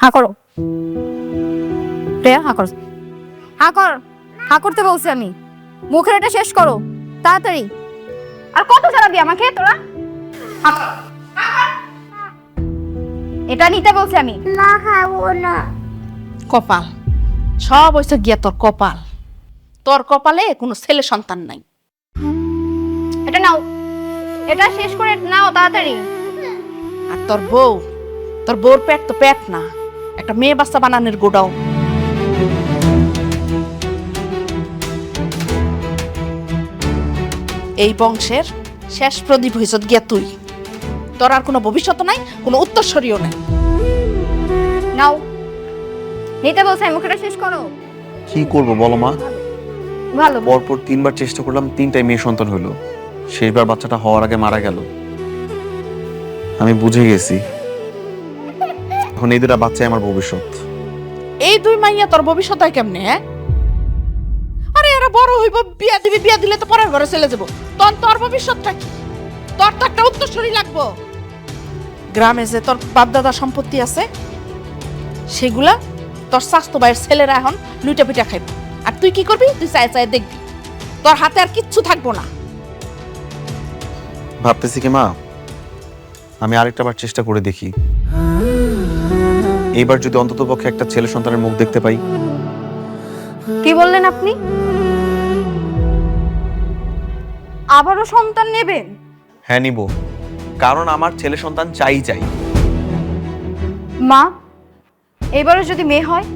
হা করো প্রিয়া, হা কর, হা কর, হা করতে বলছি আমি। মুখের এটা শেষ করো তাড়াতাড়ি। আর কত চালাবি আমাকে তোরা? হা কর, হা কর। এটা নিতে বলছি আমি। না খাবো না। কপাল সব হইছে গিয়া তোর কপাল। তোর কপালে কোনো ছেলে সন্তান নাই। এটা নাও, এটা শেষ করে নাও তাড়াতাড়ি। আর তোর বউর পেট তো পেট না, একটা মেয়ে বাচ্চা বানানোর গোডাও। এই বংশের শেষ প্রদীপ হইছ গিয়া তুই। তোর আর কোনো ভবিষ্যৎ নাই, কোনো উত্তরসূরিও নাই। নাও, নিতে বলছি আমি, মুখেটা শেষ করো। কি করব বলো মা? ভালো পরপর 3বার চেষ্টা করলাম, 3টাই মেয়ে সন্তান হলো। শেষবার বাচ্চাটা হওয়ার আগে মারা গেল। আমি বুঝে গেছি এখন এই দুটা বাচ্চাই আমার ভবিষ্যৎ। এই দুই মাইয়া তোর ভবিষ্যৎ হয় কেমনে? হ্যাঁ, আরে এরা বড় হইব, বিয়া দিবি, বিয়া দিলে তো পরের ঘরে চলে যাবো। তোর ভবিষ্যৎটা কি? তোর তো একটা উত্তরসূরি লাগবো। গ্রামে যে তোর বাপদাদা সম্পত্তি আছে সেগুলা তোর স্বাস্থ্য ভাইয়ের ছেলেরা এখন লুইটা পিটা খাইব। আর তুই কি করবি? তুই চায় চায় দেখবি, তোর হাতে আর কিচ্ছু থাকবো না। ভাবতেছি কি মা, আমি আরেকটা বার চেষ্টা করে দেখি। এইবার যদি অন্তত পক্ষে একটা ছেলে সন্তানের মুখ দেখতে পাই। কি বললেন আপনি? আবারও সন্তান নেবেন? হ্যাঁ নিব, কারণ আমার ছেলে সন্তান চাই। মা, এবারও যদি মেয়ে হয়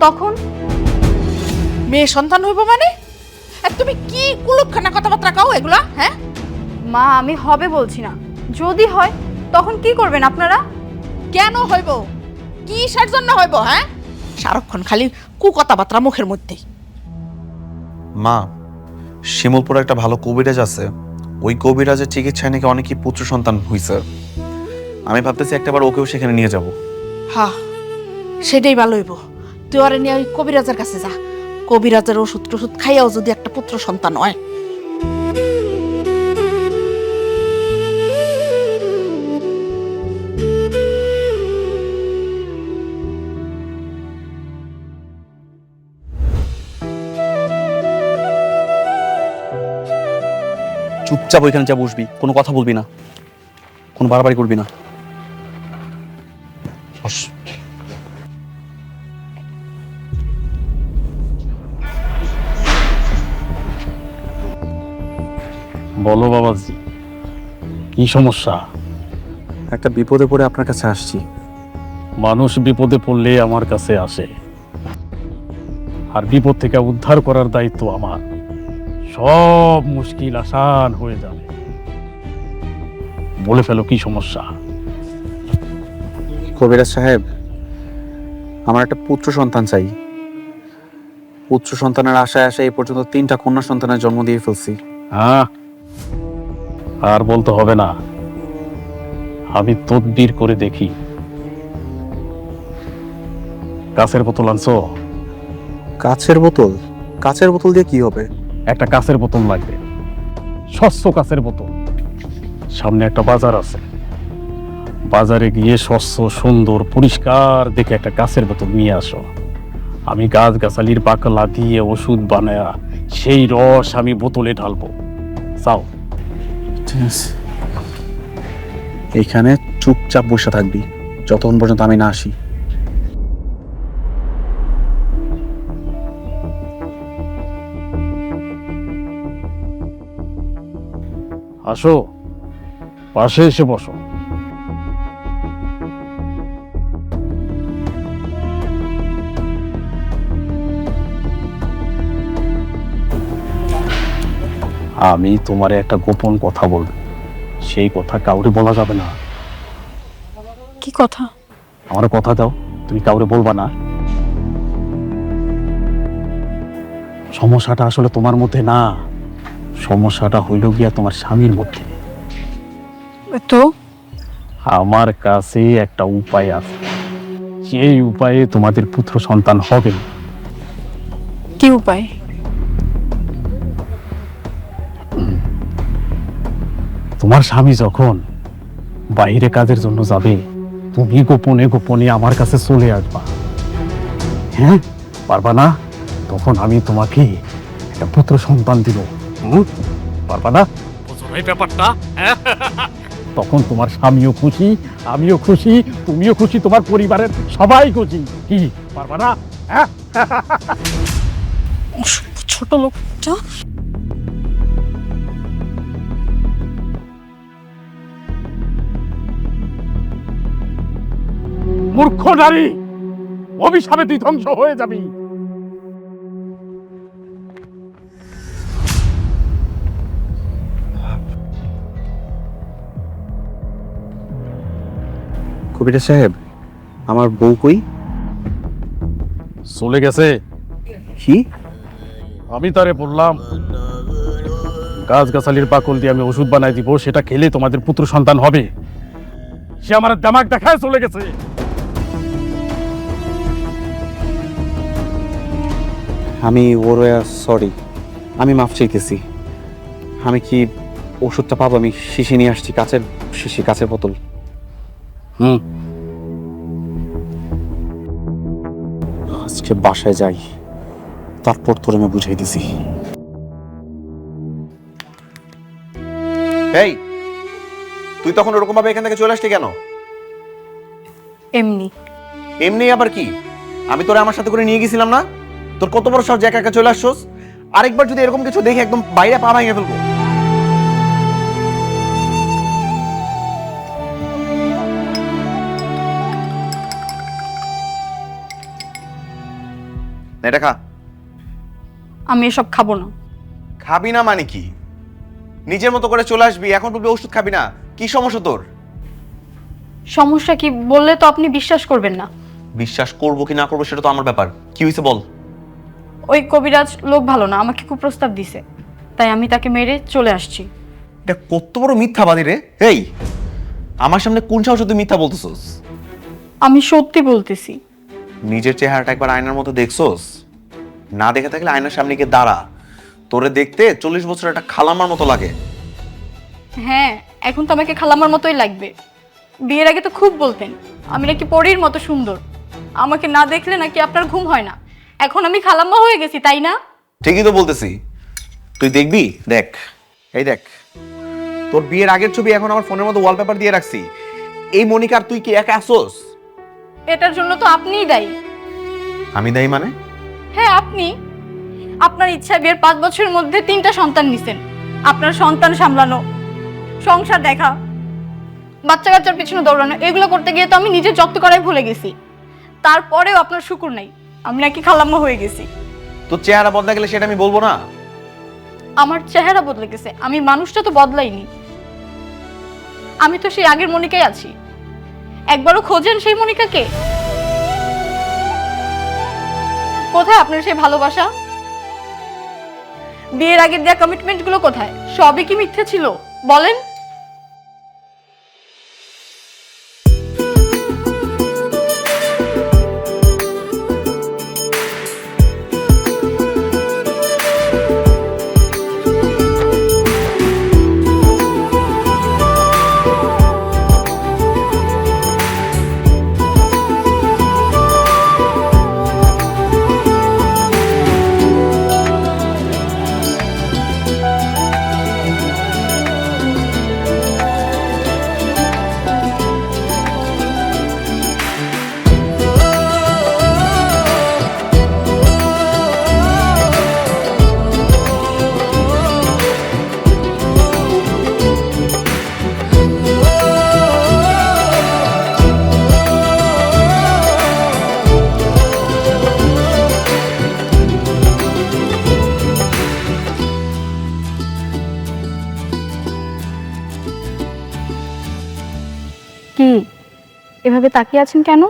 তখন? মেয়ে সন্তান হইব মানে? আর তুমি কি কুলুপখানা কথাবার্তা কও এগুলা? হ্যাঁ মা, আমি হবে বলছি না, যদি হয় তখন কি করবেন আপনারা? কেন হইব? কিসের জন্য হইব? হ্যাঁ, সারাক্ষণ খালি কথাবার্তা মুখের মধ্যে। মা, শিমুলপুরে একটা ভালো কবিরাজ আছে, ওই কবিরাজের চিকিৎসায় নাকি অনেকই পুত্র সন্তান হইছে। আমি ভাবতেছি একটাবার ওকেও সেখানে নিয়ে যাব। হ্যাঁ, সেটাই ভালো হইব। তুই ওরে নিয়ে ওই কবিরাজের কাছে যা। কবিরাজের ওষুধ টষুধ খাইয়াও যদি একটা পুত্র সন্তান হয়। চুপচাপ ওইখানে যা বসবি, কোনো কথা বলবি না, কোনো বাড়াবাড়ি করবি না। বস। বলো বাবাজি, কি সমস্যা? একটা বিপদে পড়ে আপনার কাছে আসছি। মানুষ বিপদে পড়লে আমার কাছে আসে, আর বিপদ থেকে উদ্ধার করার দায়িত্ব আমার। সব মুশকিল আসান হয়ে যাবে। বলে ফেলো কি সমস্যা। কবিরাজ সাহেব, আমার একটা পুত্র সন্তান চাই। পুত্র সন্তানের আশায় আশায় এই পর্যন্ত 3টা কন্যা সন্তানের জন্ম দিয়ে ফেলছি। হ্যাঁ, আর বলতে হবে না, আমি তদবির করে দেখি। কাছের বোতল আনছো? কাছের বোতল? কাছের বোতল দিয়ে কি হবে? একটা কাছের বোতল লাগবে, স্বচ্ছ কাছের বোতল। সামনে একটা বাজার আছে, বাজারে গিয়ে স্বচ্ছ সুন্দর পরিষ্কার দেখে একটা কাছের বোতল নিয়ে আসো। আমি গাছ গাছালির বাকলা দিয়ে ওষুধ বানায়া সেই রস আমি বোতলে ঢালবো। চাও? ঠিক আছে, এইখানে চুপচাপ বসে থাকবি যতক্ষণ পর্যন্ত আমি না আসি। আসো, পাশে এসে বসো। আমি তোমারে একটা গোপন কথা বলবো, সেই কথা কাউরে বলা যাবে না। কি কথা? আমার কথা দাও, তুমি কাউরে বলবা না। সমস্যাটা আসলে তোমার মধ্যে না, সমস্যাটা হইল গিয়া তোমার স্বামীর মধ্যে। তো আমার কাছে একটা উপায় আছে, সেই উপায়ে তোমাদের পুত্র সন্তান হবে। কি উপায়? তোমার স্বামী যখন বাইরে কাজের জন্য যাবে, তুমি গোপনে গোপনে আমার কাছে চলে আসবা। হ্যাঁ, পারবা না? তখন আমি তোমাকে একটা পুত্র সন্তান দিব। পারবা না? বুঝো এই ব্যাপারটা? তখন তোমার স্বামীও খুশি, আমিও খুশি, তুমিও খুশি, তোমার পরিবারের সবাই খুশি। কি পারবা না? হ্যাঁ, ছোট লোকটা। মূর্খ নারী, অভিশাপে তুই ধ্বংস হয়ে যাবি। কবিরাজ সাহেব, আমার বউ কই? চলে গেছে। কি? আমি তারে বললাম গাছগাছালির পাকল দিয়ে আমি ওষুধ বানাই দিব, সেটা খেলে তোমাদের পুত্র সন্তান হবে। সে আমার দামাক দেখায় চলে গেছে। আমি ওর সরি, আমি মাফ চাইতেছি। আমি কি ওষুধটা পাবো? আমি শিশি নিয়ে আসছি, কাচের শিশি, কাচের বোতল। আজকে বাসায় যাই, তারপর তোর আমি বুঝাই দিছি। এই, তুই তখন ওরকম ভাবে এখান থেকে চলে আসলি কেন? এমনি। এমনি আবার কি? আমি তোরে আমার সাথে করে নিয়ে গেছিলাম না? তোর কত বড় সাহস যে একা একা চলে আসছস? আরেকবার যদি এরকম কিছু দেখি একদম বাইরে পা ভেঙে ফেলবো। না, এটা খা। আমি এসব খাবো না। খাবি না মানে কি? নিজের মতো করে চলে আসবি, এখন বলবি ওষুধ খাবি না? কি সমস্যা তোর? সমস্যা কি বললে তো আপনি বিশ্বাস করবেন না। বিশ্বাস করবো কি না করবো সেটা তো আমার ব্যাপার। কি হয়েছে বল। ওই কবিরাজ লোক ভালো না, আমাকে কুপ্রস্তাব দিছে, তাই আমি তাকে মেরে চলে আসছি। এটা কত বড় মিথ্যাবাদী রে! এই, আমার সামনে কোন সাহসে তুই মিথ্যা বলতেছস? আমি সত্যি বলতেছি। নিজের চেহারাটা একবার আয়নার মধ্যে দেখছস? না দেখে থাকলে আয়নার সামনে গিয়ে দাঁড়া। তোরে দেখতে 40 বছর একটা খালাম্মার মতো লাগে। হ্যাঁ, এখন তো আমাকে খালাম্মার মতোই লাগবে। বিয়ের আগে তো খুব বলতেন আমি নাকি পরীর মতো সুন্দর, আমাকে না দেখলে নাকি আপনার ঘুম হয় না। এখন আমি খালাম্মা হয়ে গেছি, তাই না? ঠিকই তো বলতেছি। তুই দেখবি, দেখ, এই দেখ, তোর বিয়ের আগের ছবি এখন আমার ফোনের মধ্যে ওয়ালপেপার দিয়ে রাখছি। এই মনিকার তুই কি একা আসোস? এটার জন্য তো আপনিই দায়ী। আমি দায়ী মানে? হ্যাঁ, আপনি। আপনার ইচ্ছা বিয়ের 5 বছরের মধ্যে 3টা সন্তান নিছেন। আপনার সন্তান সামলানো, সংসার দেখা, বাচ্চা কাচ্চার পিছনে দৌড়ানো, এগুলো করতে গিয়ে তো আমি নিজের যত্ন করাই ভুলে গেছি। তারপরেও আপনার শুকুর নাই, আমি নাকি খালাম্মা হয়ে গেছি। তোর চেহারা বদলা গেলে সেটা আমি বলবো না? আমার চেহারা বদলে গেছে, আমি মানুষটা তো বদলাইনি। আমি তো সেই আগের মনিকাই আছি। একবারও খোঁজেন সেই মনিকাকে? কোথায় আপনার সেই ভালোবাসা? বিয়ের আগের দেওয়া কমিটমেন্ট গুলো কোথায়? সবই কি মিথ্যে ছিল বলেন? কি এভাবে তাকিয়ে আছেন কেন?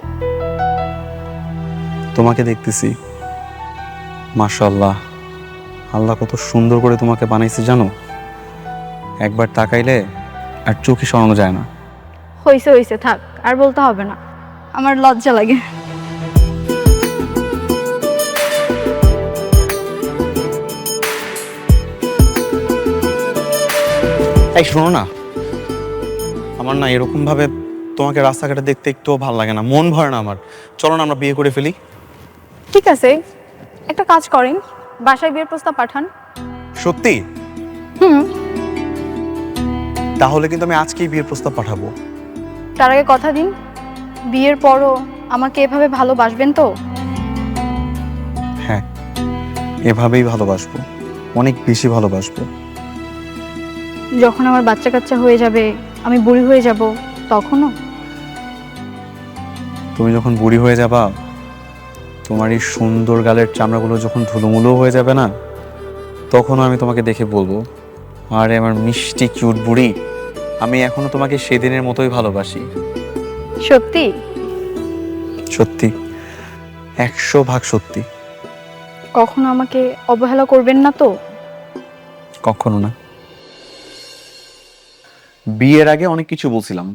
তোমাকে দেখতেছি। মাশাআল্লাহ, আল্লাহ কত সুন্দর করে তোমাকে বানাইছে জানো। একবার তাকাইলে আর চোখে সরানো যায় না। হইছে হইছে, থাক, আর বলতে হবে না, আমার লজ্জা লাগে। এই শোনো না, আমার না এরকম ভাবে তোমাকে রাস্তাঘাটে দেখতে একটুও ভালো লাগে না, মন ভরে না আমার। চলো না আমরা বিয়ে করে ফেলি। ঠিক আছে, একটা কাজ করেন, বাসায় বিয়ের প্রস্তাব পাঠান। সত্যি? হুম। তাহলে কিন্তু আমি আজকেই বিয়ের প্রস্তাব পাঠাবো। তার আগে কথা দিন, বিয়ের পরও আমাকে এভাবে ভালোবাসবেন তো? হ্যাঁ, এভাবেই ভালোবাসবো, অনেক বেশি ভালোবাসবো। যখন আমার বাচ্চা কাচ্চা হয়ে যাবে, আমি বুড়ি হয়ে যাব, তখনও? তুমি যখন বুড়ি হয়ে যাবা, তোমার এই সুন্দর গালের চামড়াগুলো যখন ধুলোমুলো হয়ে যাবে না, তখন আমি তোমাকে দেখে বলবো, আরে আমার মিষ্টি কিউট বুড়ি, আমি এখনো তোমাকে সেদিনের মতোই ভালোবাসি। সত্যি? সত্যি, 100% সত্যি। কখনো আমাকে অবহেলা করবেন না তো? কখনো না। বিয়ের আগে অনেক কিছু বলছিলাম,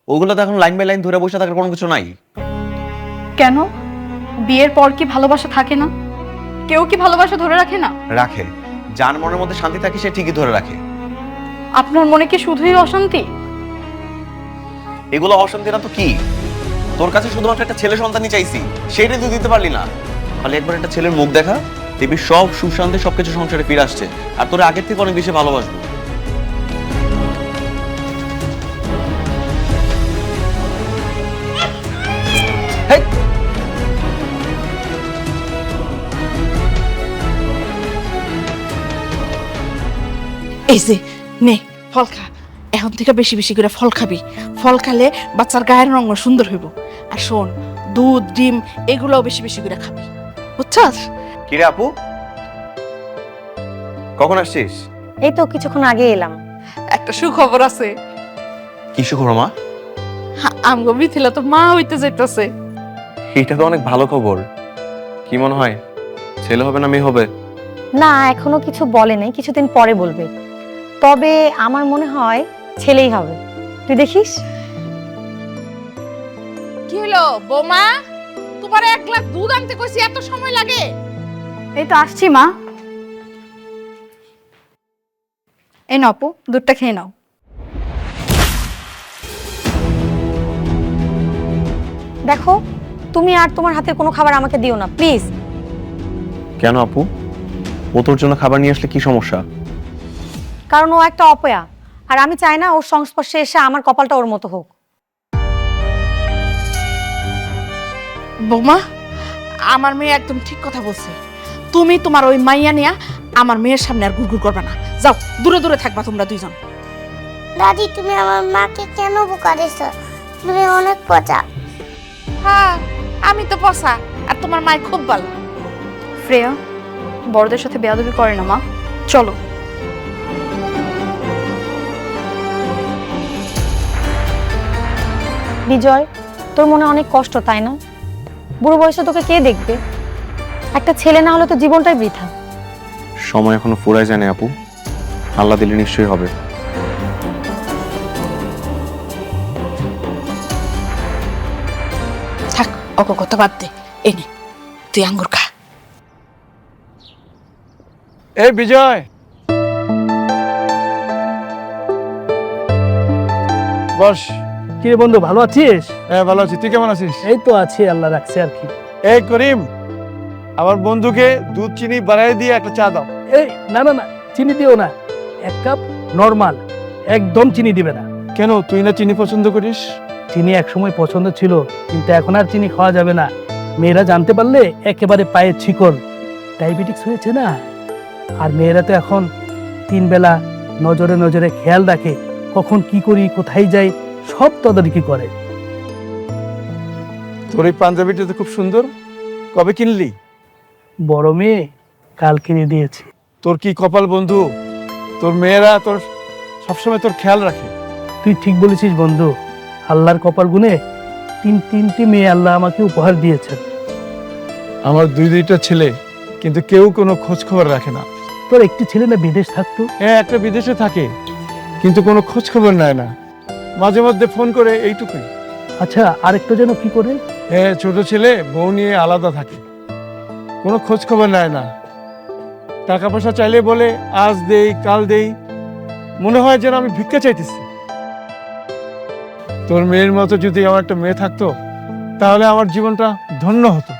ওগুলো তো এখন লাইন বাই লাইন ধরে বসে থাকার কোনো কিছু নাই। কেন? বিয়ের পর কি ভালোবাসা থাকে না? কেউ কি ভালোবাসা ধরে রাখে না? রাখে, যার মনের মধ্যে শান্তি থাকে সে ঠিকই ধরে রাখে। আপনার মনে কি শুধুই অশান্তি? এগুলো অশান্তি না তো কি? তোর কাছে শুধুমাত্র একটা ছেলে সন্তানই চাইছি, সেটাই তুই দিতে পারলি না। খালি একবার একটা ছেলের মুখ দেখা, দেখবি সব সুশান্তি সবকিছু সংসারে ফিরে আসছে, আর তোর আগের থেকে অনেক বেশি ভালোবাসবো। এই যে নে ফল খা, এখন থেকে বেশি বেশি করে ফল খাবি। ফল খালে বাচ্চার গায়ের রঙ সুন্দর হইব। আর শোন, দুধ ডিম এগুলোও বেশি বেশি করে খাবি, বুঝছস? কিরে আপু, কখন আসছিস? এই তো কিছুক্ষণ আগে এলাম। একটা সুখবর আছে, কি সুখবর মা? আমগো মিথিলা তো মা হইতে যাইতেছে। এটা তো অনেক ভালো খবর। কি মনে হয়, ছেলে হবে না মেয়ে হবে? না, এখনো কিছু বলে নাই, কিছুদিন পরে বলবে। তবে আমার মনে হয় ছেলেই হবে, তুই দেখিস। কি হলো বৌমা, তোমার 1 গ্লাস দুধ আনতে কইছি, এত সময় লাগে? এই তো আসছি মা। এই নাও আপু, দুধটা খেয়ে নাও। দেখো, তুমি আর তোমার হাতের কোনো খাবার আমাকে দিও না প্লিজ। কেন আপু, ও তোর জন্য খাবার নিয়ে আসলে কি সমস্যা? কারণ ও একটা অপয়া, আর আমি চাই না ওর সংস্পর্শে এসে আমার কপালটা ওর মতো হোক। বৌমা, আমার মেয়ে একদম ঠিক কথা বলছে। তুমি তোমার ওই মাইয়া নিয়া আমার মেয়ের সামনে আর গুড়গুড় করবে না। যাও, দূরে দূরে থাকবা তোমরা দুইজন। দাদি, তুমি আমার মাকে কেন বোকা দিছো? তুমি অনেক পচা। হ্যাঁ, আমি তো পসা, আর তোমার মায় খুব ভালো। শ্রেয়া, বড়দের সাথে বেয়াদবি করে না মা, চলো। বিজয়, তোর মনে অনেক কষ্ট তাই না? বুড়ো বয়সে তোকে কে দেখবে? একটা ছেলে না হলে তো জীবনটাই বৃথা। সময় এখনো ফুরায় যায় না আপু, আল্লাহ দিলে নিশ্চয়ই হবে। থাক, অক কথা বাদ দে। এই নে, তুই আঙ্গুর খা। এই বিজয়, বস। কি রে বন্ধু, ভালো আছিস? হ্যাঁ, ভালো আছি। তুই কেমন আছিস? এই তো আছি, আল্লাহ রাখছে আর কি। এই করিম, আমার বন্ধুকে দুধ চিনি বানাই দিয়ে একটা চা দাও। এই না না না, চিনি দিও না, 1 কাপ নরমাল, একদম চিনি দিবে না। কেন, তুই না চিনি পছন্দ করিস? চিনি একসময় পছন্দ ছিল, কিন্তু এখন আর চিনি খাওয়া যাবে না। মেয়েরা জানতে পারলে একেবারে পায়ে ছিকল। ডায়াবেটিস হয়েছে না, আর মেয়েরা তো এখন 3 বেলা নজরে নজরে খেয়াল রাখে, কখন কি করি, কোথায় যাই, সব তদারকি করে। তোর এই পাঞ্জাবিটা তো খুব সুন্দর, কবে কিনলি? বড় মেয়ে কাল কিনে দিয়েছে। তোর কি কপাল বন্ধু, তোর মেয়েরা তোর সবসময় তোর খেয়াল রাখে। তুই ঠিক বলেছিস বন্ধু, আল্লাহর কপাল গুনে 3টি মেয়ে আল্লাহ আমাকে উপহার দিয়েছেন। আমার 2টা ছেলে, কিন্তু কেউ কোনো খোঁজ খবর রাখে না। তোর একটি ছেলে না বিদেশ থাকতো? হ্যাঁ, একটা বিদেশে থাকে, কিন্তু কোনো খোঁজ খবর নেয় না, মাঝে মধ্যে ফোন করে, এইটুকুই। আচ্ছা, আরেকটা যেন কি করে? হ্যাঁ, ছোট ছেলে বউ নিয়ে আলাদা থাকে, কোনো খোঁজ খবর নেয় না। টাকা পয়সা চাইলে বলে আজ দেই কাল দেই, মনে হয় যেন আমি ভিক্ষা চাইতেছি। তোর মেয়ের মতো যদি আমার একটা মেয়ে থাকতো তাহলে আমার জীবনটা ধন্য হতো।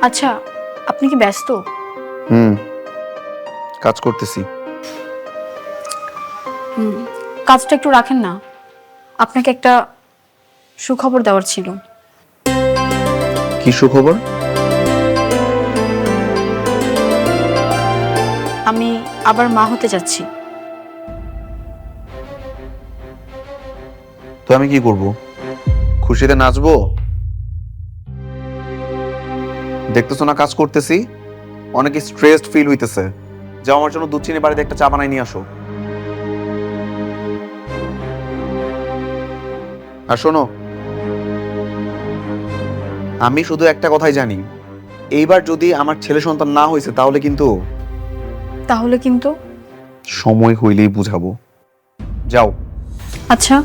আচ্ছা, আপনি কি ব্যস্ত? কাজ করতেছি। কাজটা একটু রাখেন না, আপনাকে একটা সুখবর দেওয়ার ছিল। কি সুখবর? আমি আবার মা হতে যাচ্ছি। তো আমি কি করব? খুশিতে নাচবো? দেখতেছো না কাজ করতেছি, অনেক স্ট্রেসড ফিল হইতেছে। যাও আমার জন্য দুধ চিনি বাড়িতে একটা চা বানাই নিয়ে আসো। আর শোনো, আমি শুধু একটা কথাই জানি, এইবার যদি আমার ছেলে সন্তান না হয়েছে তাহলে কিন্তু সময় হইলেই বুঝাবো। যাও। আচ্ছা,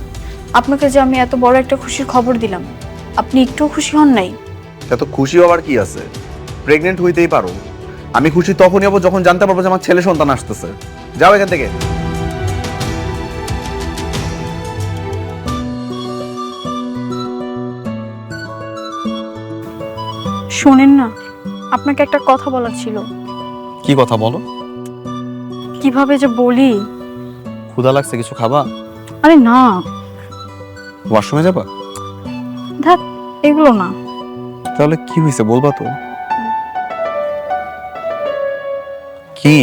আপনাকে যে আমি এত বড় একটা খুশির খবর দিলাম, আপনি একটু খুশি হন নাই? এত খুশি হওয়ার কি আছে? প্রেগনেন্ট হইতেই পারো। আমি খুশি তখনই হবো যখন জানতে পারবো যে আমার ছেলে সন্তান আসতেছে। যাও এখান থেকে। শোনেন না, আপনাকে একটা কথা বলার ছিল। কি কথা বলো? কিভাবে যে বলি। ক্ষুধা লাগছে, কিছু খাবা? আরে না, ওয়াশরুমে যাবা? ধ্যাৎ, এগুলো না। তাহলে কি হয়েছে বলবা তো? কি?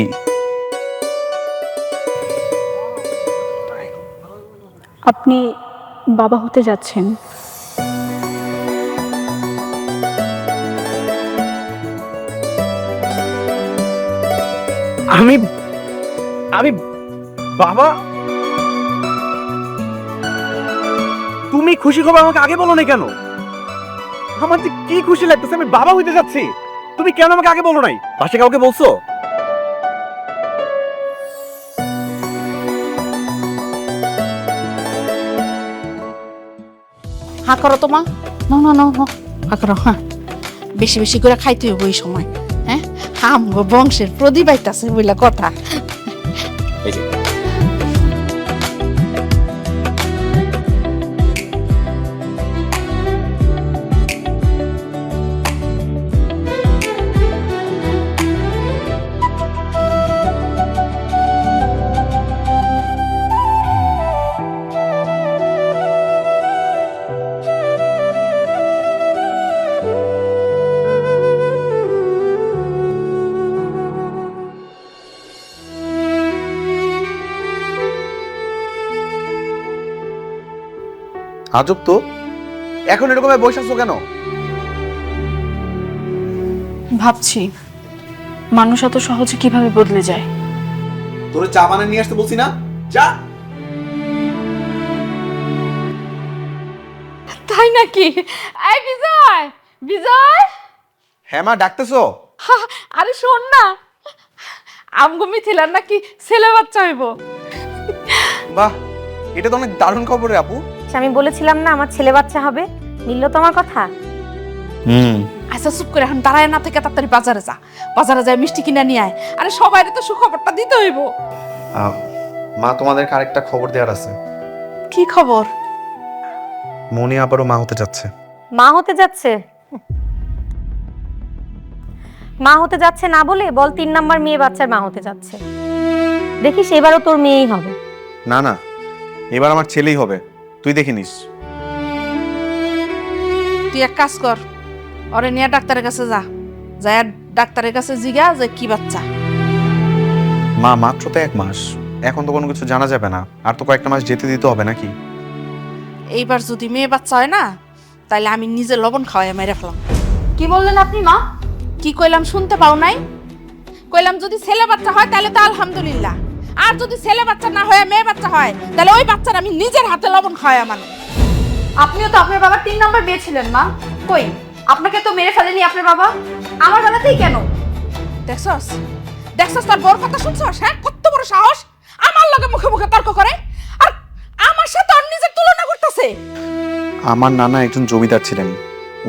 আপনি বাবা হতে যাচ্ছেন। আমি আমি বাবা? তুমি খুশি খবর আমাকে আগে বলো না কেন? আমার যে কি খুশি লাগতেছে, আমি বাবা হইতে যাচ্ছি। তুমি কেন আমাকে আগে বলো নাই? পাশে কাউকে বলছো? হা করো তোমা, না না না না, হা করো। হ্যাঁ, বেশি বেশি করে খাইতে হইব এই সময়। হ্যাঁ, আমগো বংশের প্রদীপ আইতাছে বইলা কথা। আজব তো, এখন এরকম বসে আছো কেন? ভাবছি মানুষ এত সহজে কিভাবে বদলে যায়। তোরে চা বানিয়ে নিয়ে আসতে বলছি না? যা। তাই নাকি? এই বিজয়, বিজয়। হ্যাঁ মা, ডাকতেছো? আরে শোন না, আমগো মিথিলার নাকি ছেলে বাচ্চা হইব। বাহ, এটা তো অনেক দারুণ খবর রে আপু। আমি বলেছিলাম না আমার ছেলে বাচ্চা হবে, নিল তো আমার কথা। আচ্ছা চুপ করে এখন দাঁড়ায় না থেকে তাড়াতাড়ি বাজারে যা। বাজারে যায় মিষ্টি কিনে নিয়ে আয়। আরে সবাইরে তো সুখবরটা দিতে হইব। মা, তোমাদেরকে আরেকটা খবর দেওয়ার আছে। কি খবর? মনি আবারও মা হতে যাচ্ছে। মা হতে যাচ্ছে? মা হতে যাচ্ছে না বলে বল 3 নাম্বার মেয়ে বাচ্চার মা হতে যাচ্ছে। দেখিস এবারও তোর মেয়েই হবে। না না, এবার আমার ছেলেই হবে, তুই দেখে নিস। তুই এক কাজ কর, ওরে নিয়ে ডাক্তারের কাছে যা। যায় ডাক্তারের কাছে জিগা যে কি বাচ্চা। মা, মাত্র তো 1 মাস, এখন তো কোনো কিছু জানা যাবে না। আর তো কয়েকটা মাস যেতে দিতে হবে নাকি? এইবার যদি মেয়ে বাচ্চা হয় না, তাহলে আমি নিজে লবণ খাওয়াই মেরে ফেলাম। কি বললেন আপনি মা? কি কইলাম শুনতে পাও নাই? কইলাম যদি ছেলে বাচ্চা হয় তাহলে তো আলহামদুলিল্লাহ, আর যদি ছেলে বাচ্চা না হয় মেয়ে বাচ্চা হয় তাহলে ওই বাচ্চার আমি নিজের হাতে লবণ খাওয়াই মানে। আপনিও তো আপনার বাবার 3 নাম্বার মেয়ে ছিলেন মা। কই, আপনাকে তো মেরে ফেলেনি আপনার বাবা, আমার বেলাতেই কেন? দেখছস দেখছস তার বড় কথা শুনছস? হ্যাঁ, কত বড় সাহস আমার লগে মুখে মুখে তর্ক করে, আর আমার সাথে ওর নিজের তুলনা করতেছে। আমার নানা একজন জমিদার ছিলেন,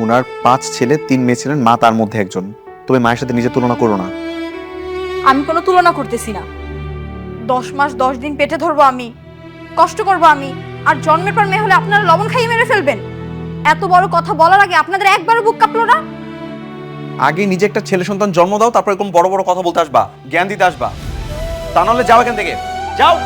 উনার 5 ছেলে 3 মেয়ে ছিলেন, মা তার মধ্যে একজন। তুমি মায়ের সাথে নিজে তুলনা করো না। আমি কোনো তুলনা করতেছি না। 10 মাস 10 দিন পেটে ধরবো আমি, কষ্ট করবো আমি, আর জন্মের পর মেয়ে হলে আপনারা লবণ খাইয়ে মেরে ফেলবেন। এত বড় কথা বলার আগে আপনাদের একবারও বুক কাঁপলো না? আগে নিজে একটা ছেলে সন্তান জন্ম দাও, তারপর এরকম বড় বড় কথা বলতে আসবা, জ্ঞান দিতে আসবা। তা নাহলে যাও এখান থেকে, যাও।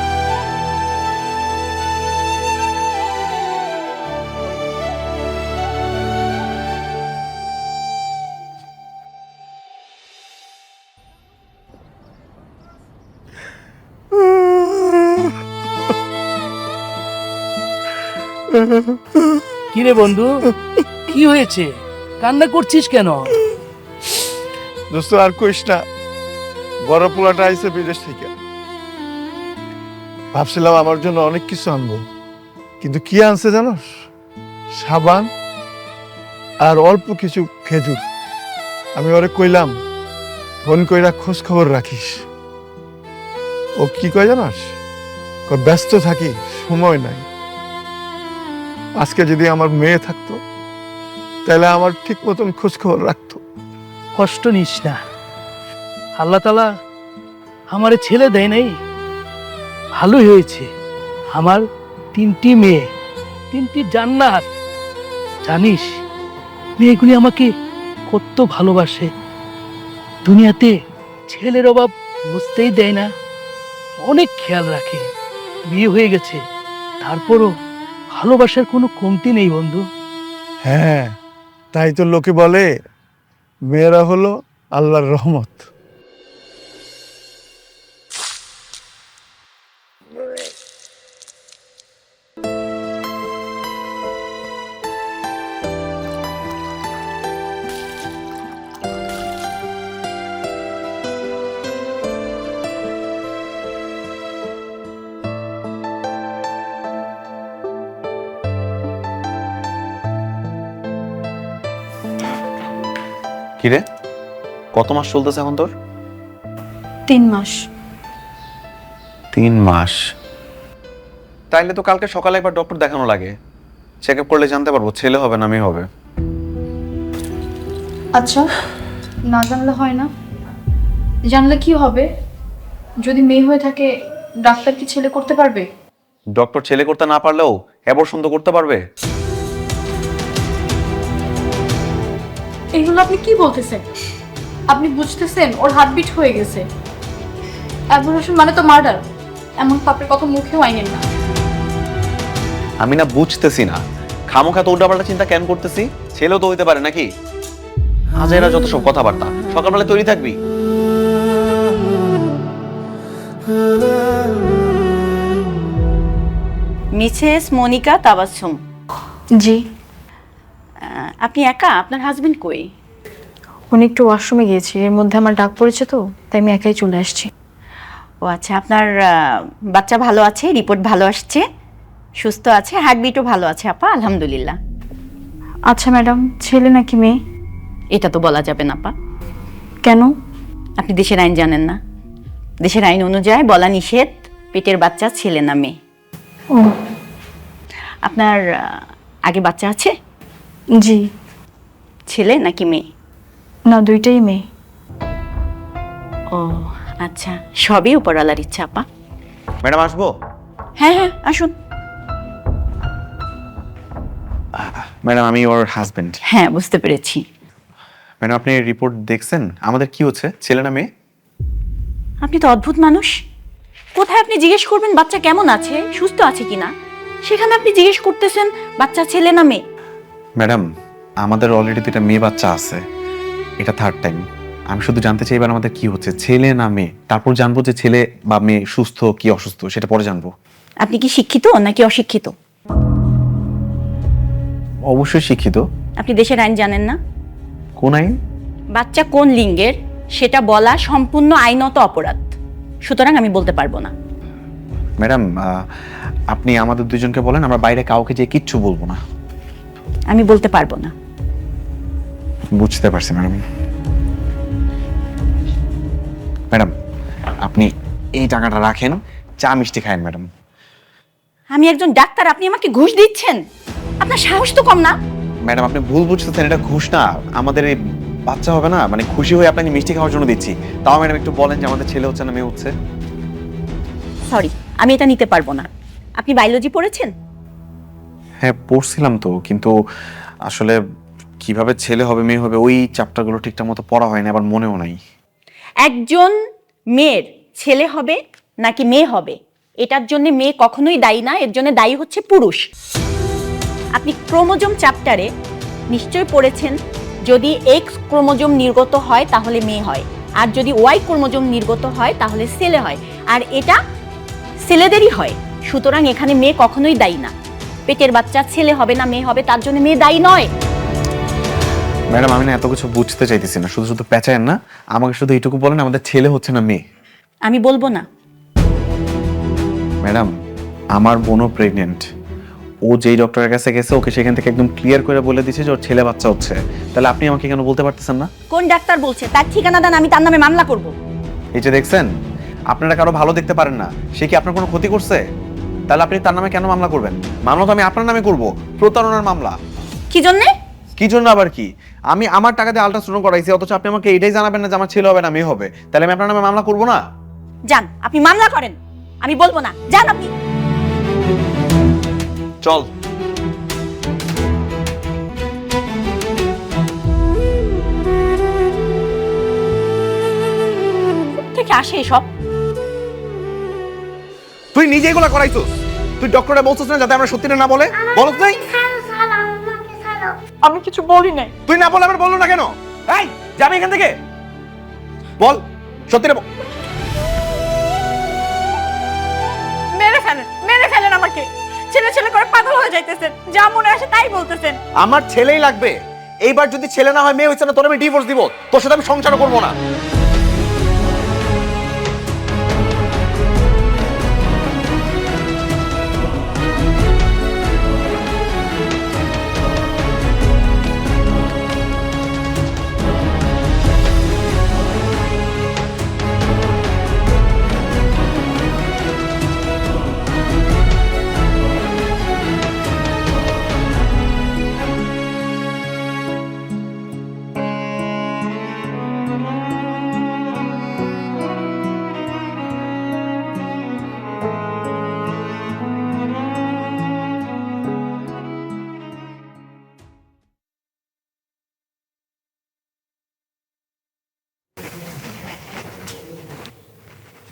কিরে বন্ধু, কি হয়েছে? কান্না করছিস কেন? দোস্ত আর কইস না, বড় পোলাটা আইছে বিদেশ থেকে। ভাবছিলাম আমার জন্য অনেক কিছু আনবো, কিন্তু কি আনছে জানোস? সাবান আর অল্প কিছু খেজুর। আমি ওরে কইলাম ফোন কইরা খোঁজ খবর রাখিস। ও কি কয় জানোস? কয় ব্যস্ত থাকি, সময় নাই। আজকে যদি আমার মেয়ে থাকতো তাহলে আমার ঠিক মতন খোঁজ খবর রাখতো। কষ্ট নিস না, আল্লাহ তাআলা আমারে ছেলে দেয় নাই, ভালোই হয়েছে। আমার 3টি মেয়ে, 3টি জান্নাত। জানিস মেয়েগুলি আমাকে কত ভালোবাসে। দুনিয়াতে ছেলের অভাব বুঝতেই দেয় না, অনেক খেয়াল রাখে। বিয়ে হয়ে গেছে, তারপরও ভালোবাসার কোনো কমতি নেই বন্ধু। হ্যাঁ, তাই তো লোকে বলে মেয়েরা হলো আল্লাহর রহমত। কিরে, কত মাস চলতেছে এখন তোর? 3 মাস। 3 মাস? তাইলে তো কালকে সকালে একবার ডক্টর দেখানো লাগে, চেক আপ করলে জানতে পারবো ছেলে হবে না মেয়ে হবে। আচ্ছা, না জানলে হয় না? জানলে কি হবে? যদি মেয়ে হয়ে থাকে ডাক্তার কি ছেলে করতে পারবে? ডক্টর ছেলে করতে না পারলেও অ্যাবর্শন তো করতে পারবে। এগুলো আপনি কি বলতেছেন? আপনি বুঝতেছেন ওর হার্টবিট হয়ে গেছে? অ্যাবর্শন মানে তো মার্ডার। এমন তো আপনি কত মুখেও আইনেন না। আমি না বুঝতেছি না, খামোখা তো উল্টাপাল্টা চিন্তা কেন করতেছি? ছেলেও তো হইতে পারে নাকি? হাজারা যত সব কথাবার্তা, সকালবেলা তৈরি থাকবি। মিসেস মনিকা তাবাসসুম। জি। আপনি একা? আপনার হাজবেন্ড কই? উনি একটু ওয়াশরুমে গিয়েছি, এর মধ্যে আমার ডাক পড়েছে তো তাই আমি একাই চলে আসছি। ও আচ্ছা, আপনার বাচ্চা ভালো আছে, রিপোর্ট ভালো আসছে, সুস্থ আছে, হার্টবিটও ভালো আছে আপা, আলহামদুলিল্লাহ। আচ্ছা ম্যাডাম, ছেলে নাকি মেয়ে? এটা তো বলা যাবে না আপা। কেন? আপনি দেশের আইন জানেন না? দেশের আইন অনুযায়ী বলা নিষেধ পেটের বাচ্চা ছেলে না মেয়ে। ও আপনার আগে বাচ্চা আছে? জি। ছেলে নাকি মেয়ে? না, দুইটাই মেয়ে। ও আচ্ছা, সবই উপরওয়ালার ইচ্ছা আপা। ম্যাডাম আসবো? হ্যাঁ হ্যাঁ, আসুন। ম্যাডাম আমি ওর হাজবেন্ড। হ্যাঁ, বুঝতে পেরেছি। ম্যাডাম আপনি রিপোর্ট দেখছেন? আমাদের কি হচ্ছে, ছেলে না মেয়ে? আপনি তো অদ্ভুত মানুষ। কোথায় আপনি জিজ্ঞেস করবেন বাচ্চা কেমন আছে, সুস্থ আছে কিনা, সেখানে আপনি জিজ্ঞেস করতেছেন বাচ্চা ছেলে না মেয়ে। ম্যাডাম আমাদের অলরেডি 2টা মেয়ে বাচ্চা আছে, এটা 3rd টাইম। আমি শুধু জানতে চাই এবার আমাদের কি হচ্ছে, ছেলে না মেয়ে, তারপর জানবো যে ছেলে বা মেয়ে সুস্থ কি অসুস্থ সেটা পরে জানবো। আপনি কি শিক্ষিত নাকি অশিক্ষিত? অবশ্যই শিক্ষিত। আপনি দেশের আইন জানেন না? কোন আইন? বাচ্চা কোন লিঙ্গের সেটা বলা সম্পূর্ণ আইনত অপরাধ, সুতরাং আমি বলতে পারবো না। ম্যাডাম আপনি আমাদের দুজনকে বলেন, আমরা বাইরে কাউকে যে কিচ্ছু বলবো না। আমি বলতে পারবো না। বুঝতে পারছি ম্যাডাম। ম্যাডাম আপনি এই টাকাটা রাখেন, চা মিষ্টি খায়েন ম্যাডাম। আমি একজন ডাক্তার, আপনি আমাকে ঘুষ দিচ্ছেন? আপনার সাহস তো কম না। ম্যাডাম আপনি ভুল বুঝতেছেন, এটা ঘুষ না, আমাদের এই বাচ্চা হবে না, মানে খুশি হয়ে আপনাকে মিষ্টি খাওয়ার জন্য দিচ্ছি। তাও ম্যাডাম একটু বলেন যে আমাদের ছেলে হচ্ছে না মেয়ে হচ্ছে। সরি, আমি এটা নিতে পারবো না। আপনি বায়োলজি পড়েছেন? হ্যাঁ পড়ছিলাম তো, কিন্তু আসলে কিভাবে ছেলে হবে মেয়ে হবে ওই চ্যাপ্টারগুলো ঠিকঠাক মতো পড়া হয়নি, আবার মনেও নাই। একজন মেয়ের ছেলে হবে নাকি মেয়ে হবে এটার জন্য মেয়ে কখনোই দায়ী না, এর জন্য দায়ী হচ্ছে পুরুষ। আপনি ক্রোমোজোম চ্যাপ্টারে নিশ্চয় পড়েছেন, যদি এক্স ক্রোমোজোম নির্গত হয় তাহলে মেয়ে হয়, আর যদি ওয়াই ক্রোমোজোম নির্গত হয় তাহলে ছেলে হয়, আর এটা ছেলেদেরই হয়। সুতরাং এখানে মেয়ে কখনোই দায়ী না। পেটের বাচ্চা ছেলে হবে না মেয়ে হবে তার জন্য মেয়ে দায়ী নয়। ম্যাডাম আমি না এত কিছু বুঝতে চাইতেছি না, শুধু শুধু পেঁচায়েন না, আমাকে শুধু এইটুকু বলেন আমাদের ছেলে হচ্ছে না মেয়ে। আমি বলবো না। ম্যাডাম আমার বোনও প্রেগনেন্ট, ও যেই ডক্টরের কাছে গেছে ওকে সেখান থেকে একদম ক্লিয়ার করে বলে দিয়েছে যে ওর ছেলে বাচ্চা হচ্ছে, তাহলে আপনি আমাকে কেন বলতে পারতেছেন না? কোন ডাক্তার বলছে? তার ঠিকানা দেন, আমি তার নামে মামলা করব। এই যে দেখছেন, আপনারা কারো ভালো দেখতে পারেন না, সে কি আপনার কোনো ক্ষতি করছে? তাহলে আপনি তার নামে কেন মামলা করবেন? মামলা তো আমি আপনার নামে করব, প্রতারণার মামলা। কি জন্যে? কি জন্য আবার কি? আমি আমার টাকা দিয়ে আল্ট্রাসাউন্ড করাইছি, অথচ আপনি আমাকে এটাই জানাবেন না যে আমার ছেলে হবে না মেয়ে হবে, তাহলে আমি আপনার নামে মামলা করব না? যান, আপনি মামলা করেন, আমি বলবো না। যান আপনি। চল। থেকে আসে এসব। তুই নিজে এগুলা করাইছিস? তুই ডক্টরে বলছিস না যাতে আমরা সত্যিটা না বলে? বলছ নাই? ছাড়ো ছাড়ো আমাকে ছাড়ো। আমি কিছু বলি নাই। তুই না বলে আমার বললো না কেন? এই যাবি এখান থেকে, বল সত্যিটা বল। মেরে ফেলেন আমাকে। ছেলে ছেলে করে পাগল হয়ে যাইতেছেন, যা মনে আসে তাই বলতেছেন। আমার ছেলেই লাগবে। এইবার যদি ছেলে না হয় মেয়ে হচ্ছে না, তোর আমি ডিভোর্স দিব, তোর সাথে আমি সংসার করবো না।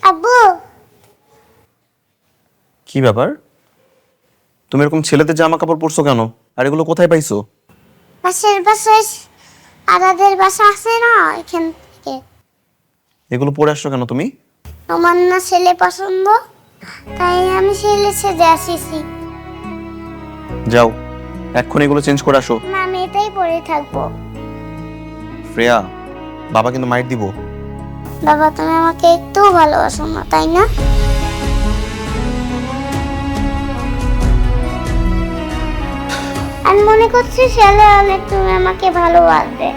আব্বু কি ব্যাপার, তুমি এরকম ছেলেদের জামা কাপড় পরছো কেন, আর এগুলো কোথায় পাইছো? পাশের বাসায় আরাদের বাসা আছে না, এখান থেকে। এগুলো পরে আসছো কেন তুমি? আমার না ছেলে পছন্দ, তাই আমি ছেলে সেজে আসিছি। যাও এখন এগুলো চেঞ্জ করে আসো। না আমি এটাই পরে থাকবো। শ্রেয়া, বাবা কিন্তু মাইর দিব। বাবা তুমি আমাকে একটু ভালোবাসো না, তাই না? আমি মনে করছি ছেলে হলে তুমি আমাকে ভালোবাসবে।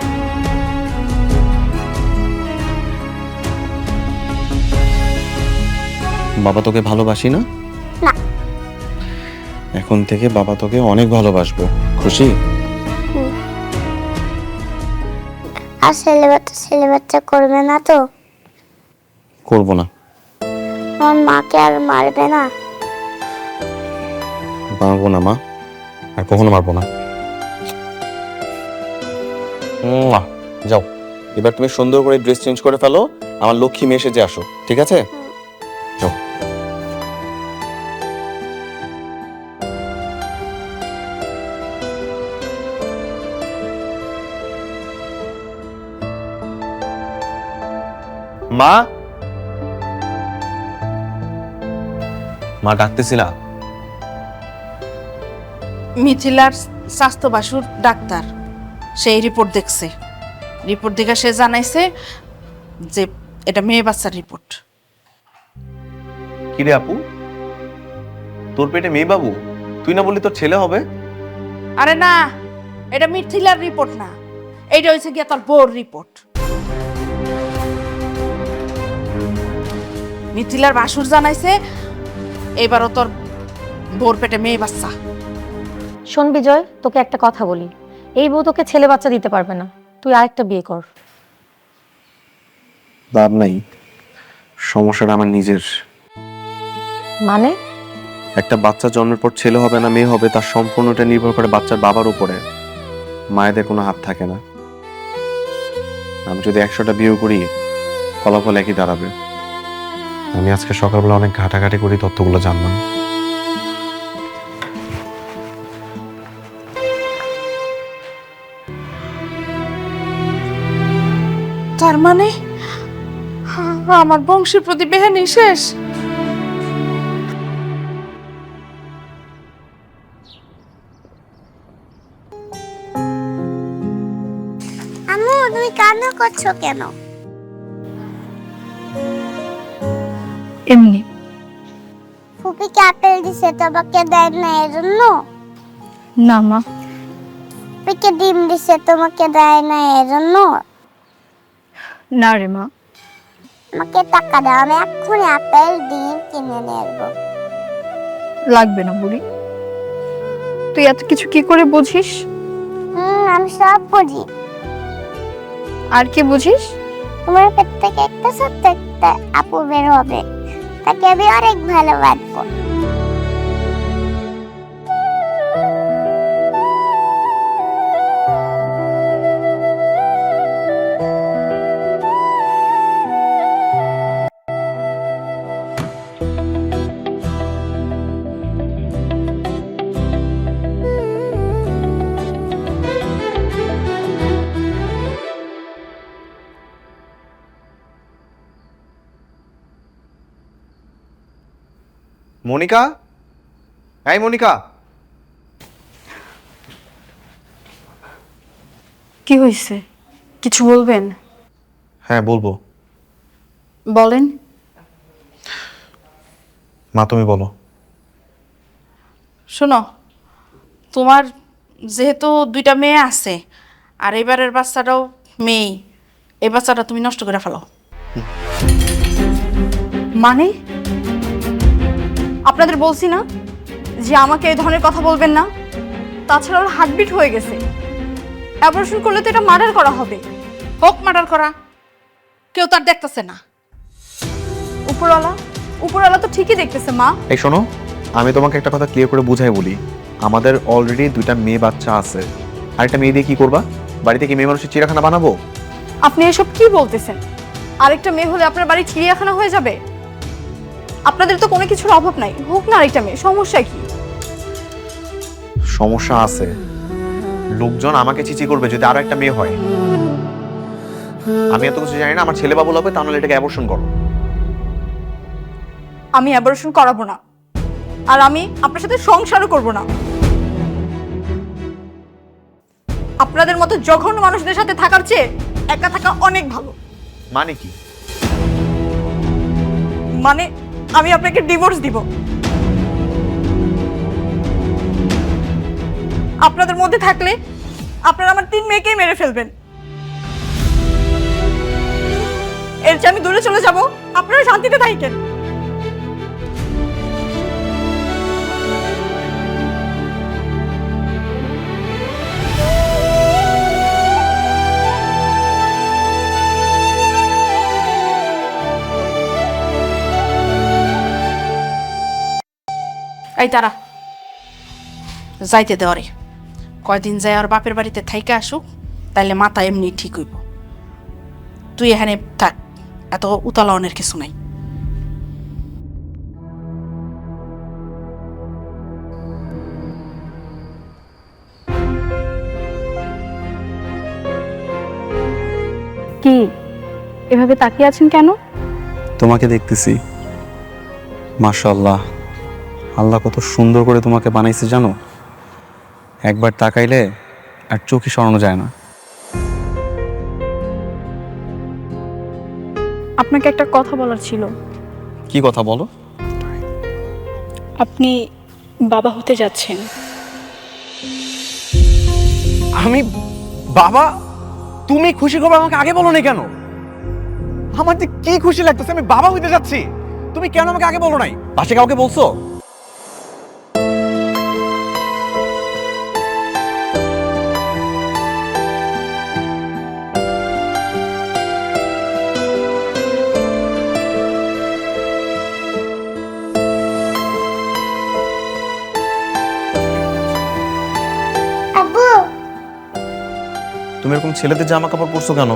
বাবা তোকে ভালোবাসি না? না। এখন থেকে বাবা তোকে অনেক ভালোবাসবো, খুশি? আর ছেলে বাচ্চা করবে না তো? করবো না। আমার মাকে আর মারবে না? মারবো না মা, আর কখনো মারবো না। যাও এবার তুমি সুন্দর করে ড্রেস চেঞ্জ করে ফেলো, আমার লক্ষ্মী মেয়ে সেজে আসো, ঠিক আছে? যাও। মা, মা ডাকতেছিলা? মিথিলার স্বাস্থ্য বাসুর ডাক্তার সেই রিপোর্ট দেখছে। রিপোর্ট দেখে সে জানাইছে যে এটা মেয়ে বাচ্চার রিপোর্ট। কি রে আপু, তোর পেটে মেয়ে বাবু? তুই না বললি তোর ছেলে হবে? আরে না, এটা মিথিলার রিপোর্ট না, এইটা হয়েছে গিয়া তোর বউর রিপোর্ট। মিথিলার বাসুর জানাইছে এবারও তোর বউর পেটে মেয়ে বাচ্চা। শোন বিজয়, তোকে একটা কথা বলি, এই বউ তোকে ছেলে বাচ্চা দিতে পারবে না, তুই আরেকটা বিয়ে কর। লাভ নাই, সমস্যাটা আমার নিজের। মানে? একটা বাচ্চা জন্মের পর ছেলে হবে না মেয়ে হবে তার সম্পূর্ণটা নির্ভর করে বাচ্চার বাবার উপরে, মায়েদের কোনো হাত থাকে না। আমি যদি 100টা বিয়ে করি ফলাফল একই দাঁড়াবে। আমি আজকে সকালবেলা অনেক ঘাটাঘাটি করি তথ্যগুলো জানলাম। তার মানে আমার বংশের প্রতি বেহানি শেষ। আম্মু তুমি কান্না করছো কেন? এমনি। ফুপিকে আপেল দিছে তোমাকে দেয় না এজন্য? না মা, ফুপিকে ডিম দিছে তোমাকে দেয় না এজন্য? না রে মা। আমাকে টাকা দাও, আমি এক্ষুনি আপেল ডিম কিনে নিয়ে আসবো। লাগবে না বুড়ি, তুই এত কিছু কি করে বুঝিস? আমি সব বুঝি। আর কি বুঝিস? তোমার পেট থেকে একটা ছোট্ট একটা আপু বের হবে, তাকে আমি অনেক ভালোবাসবো। মনিকা, এই মনিকা। কি হয়েছে, কিছু বলবেন? হ্যাঁ বলবো। বলেন। মা তুমি বলো। শোনো, তোমার যেহেতু 2টা মেয়ে আছে আর এবারের বাচ্চাটাও মেয়ে, এই বাচ্চাটা তুমি নষ্ট করে ফেলো। মানে আপনাদের বলছি না যে আমাকে এই ধরনের কথা বলবেন না। তাছাড়া ওর হার্টবিট হয়ে গেছে, অপারেশন করলে তো এটা মার্ডার করা হবে। হোক মার্ডার করা, কেউ তার দেখতেছে না। উপরওয়ালা তো ঠিকই দেখতেছে মা। এই শোনো, আমি তোমাকে একটা কথা ক্লিয়ার করে বুঝাই বলি। আমাদের অলরেডি 2টা মেয়ে বাচ্চা আছে, আরেকটা মেয়ে দিয়ে কি করবা? বাড়িতে কি মেয়ে মানুষের চিড়িয়াখানা বানাবো? আপনি এসব কি বলতেছেন? আরেকটা মেয়ে হলে আপনার বাড়ি চিড়িয়াখানা হয়ে যাবে? আপনাদের তো কোনো কিছুর অভাব নাই, হোক না আরেকটা মেয়ে, সমস্যা কি? সমস্যা আছে, লোকজন আমাকে চিচি করবে যদি আরো একটা মেয়ে হয়। আমি এত কিছু জানি না, আমার ছেলে বাবু হবে, তাহলে এটাকে অ্যাবর্শন করো। আমি অ্যাবর্শন করাবো না, আর আমি আপনার সাথে সংসারও করব না। আপনাদের মতো জঘন্য মানুষদের সাথে থাকার চেয়ে একা থাকা অনেক ভালো। মানে কি? মানে আমি আপনাকে ডিভোর্স দিব। আপনাদের মধ্যে থাকলে আপনারা আমার 3 মেয়েকেই মেরে ফেলবেন। এর চেয়ে আমি দূরে চলে যাব, আপনারা শান্তিতে থাকেন। এই তারা যাইতে দেওয়ারে কয়দিন যায় আর বাপের বাড়িতে থাইকে আসুক, তাইলে মাথা এমনি ঠিক হইব। তুই এখানে থাক, এত উতালাওনের কিছু নাই। কি এভাবে তাকিয়ে আছেন কেন? তোমাকে দেখতেছি। মাশাআল্লাহ, আল্লাহ কত সুন্দর করে তোমাকে বানাইছে জানো। একবার তাকাইলে আর চোখে সরানো যায় না। আপনাকে একটা কথা বলার ছিল। কি কথা বলো? আপনি বাবা হতে যাচ্ছেন। আমি বাবা? তুমি খুশি খবর আমাকে আগে বলো না কেন? আমার যে কি খুশি লাগতেছে, আমি বাবা হইতে যাচ্ছি। তুমি কেন আমাকে আগে বলো নাই? বাসায় কাউকে বলছো? এরকম ছেলেদের জামা কাপড় পরছো কেন?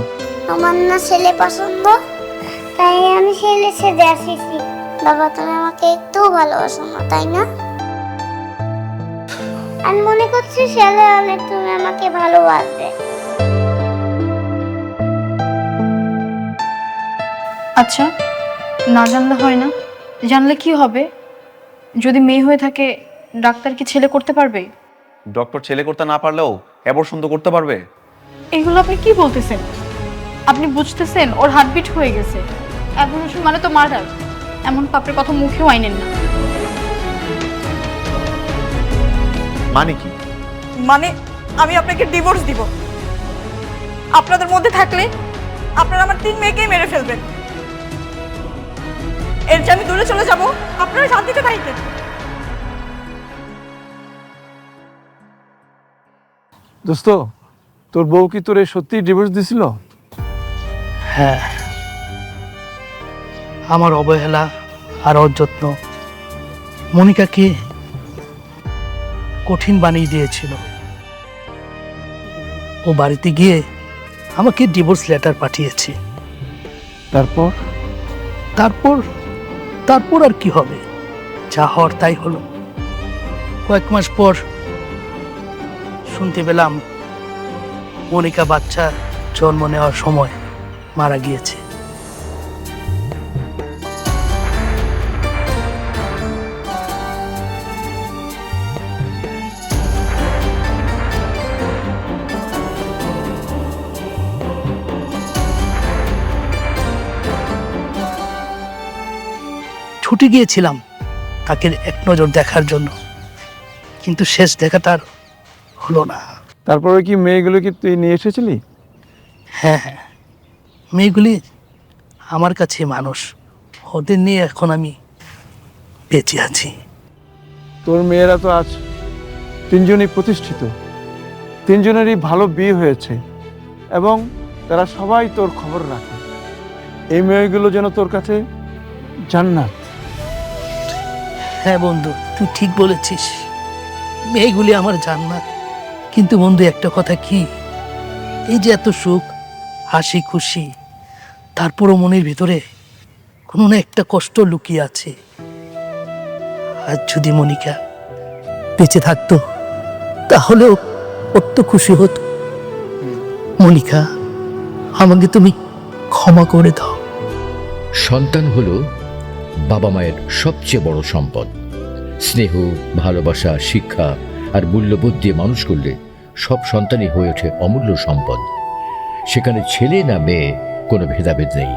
আমার না ছেলে পছন্দ, তাই আমি ছেলে সেজে আসিছি। বাবা তুমি আমাকে একটু ভালোবাসো না, তাই না? আমি মনে করছি ছেলে হলে তুমি আমাকে ভালোবাসবে। আচ্ছা, না জানলে হয় না, জানলে কি হবে? যদি মেয়ে হয়ে থাকে, ডাক্তার কি ছেলে করতে পারবে? ডক্টর ছেলে করতে না পারলেও অ্যাবর্শন তো করতে পারবে। এগুলো আপনি কি বলতেছেন? আপনি বুঝতেছেন ওর হার্টবিট হয়ে গেছে। অ্যাবর্শন মানে তো মার্ডার। এমন পাপের কথা মুখেও আইনেন না। মানে কি? মানে আমি আপনাকে ডিভোর্স দিব। আপনাদের মধ্যে থাকলে আপনারা আমার 3 মেয়েকেই মেরে ফেলবেন। এর চেয়ে আমি দূরে চলে যাব, আপনারা শান্তিতে থাকবেন। দোস্ত, তোর বউ কি তোরে সত্যি ডিভোর্স দিছিল? হ্যাঁ, আমার অবহেলা আর অযত্ন মনিকাকে কঠিন বানিয়ে দিয়েছিল। ও বাড়িতে গিয়ে আমাকে ডিভোর্স লেটার পাঠিয়েছে। তারপর তারপর তারপর আর কি হবে? যা হওয়ার তাই হলো। কয়েক মাস পর শুনতে পেলাম মনিকা বাচ্চা জন্ম নেওয়ার সময় মারা গিয়েছে। ছুটে গিয়েছিলাম তাকে এক নজর দেখার জন্য, কিন্তু শেষ দেখাটা আর হলো না। তারপরে কি মেয়েগুলো কি তুই নিয়ে এসেছিলি? হ্যাঁ হ্যাঁ, মেয়েগুলি আমার কাছে মানুষ, ওদের নিয়ে এখন আমি বেঁচে আছি। তোর মেয়েরা তো আজ 3জনই প্রতিষ্ঠিত, 3জনেরই ভালো বিয়ে হয়েছে এবং তারা সবাই তোর খবর রাখে। এই মেয়েগুলো যেন তোর কাছে জান্নাত। হ্যাঁ বন্ধু, তুই ঠিক বলেছিস, মেয়েগুলি আমার জান্নাত। কিন্তু বন্ধু একটা কথা কি, এই যে এত সুখ, হাসি খুশি, তারপরও মনের ভিতরে কোনো না একটা কষ্ট লুকিয়ে আছে। আজ যদি মনিকা বেঁচে থাকতো তাহলেও কত খুশি হতো। মনিকা, আমাকে তুমি ক্ষমা করে দাও। সন্তান হলো বাবা মায়ের সবচেয়ে বড় সম্পদ। স্নেহ, ভালোবাসা, শিক্ষা আর মূল্যবোধ দিয়ে মানুষ করলে সব সন্তানই হয়ে ওঠে অমূল্য সম্পদ। সেখানে ছেলে না মেয়ে কোনো ভেদাভেদ নেই,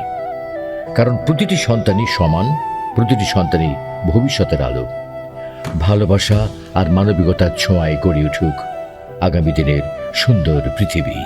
কারণ প্রতিটি সন্তানই সমান, প্রতিটি সন্তানই ভবিষ্যতের আলো। ভালোবাসা আর মানবিকতার ছোঁয়ায় গড়ে উঠুক আগামী দিনের সুন্দর পৃথিবী।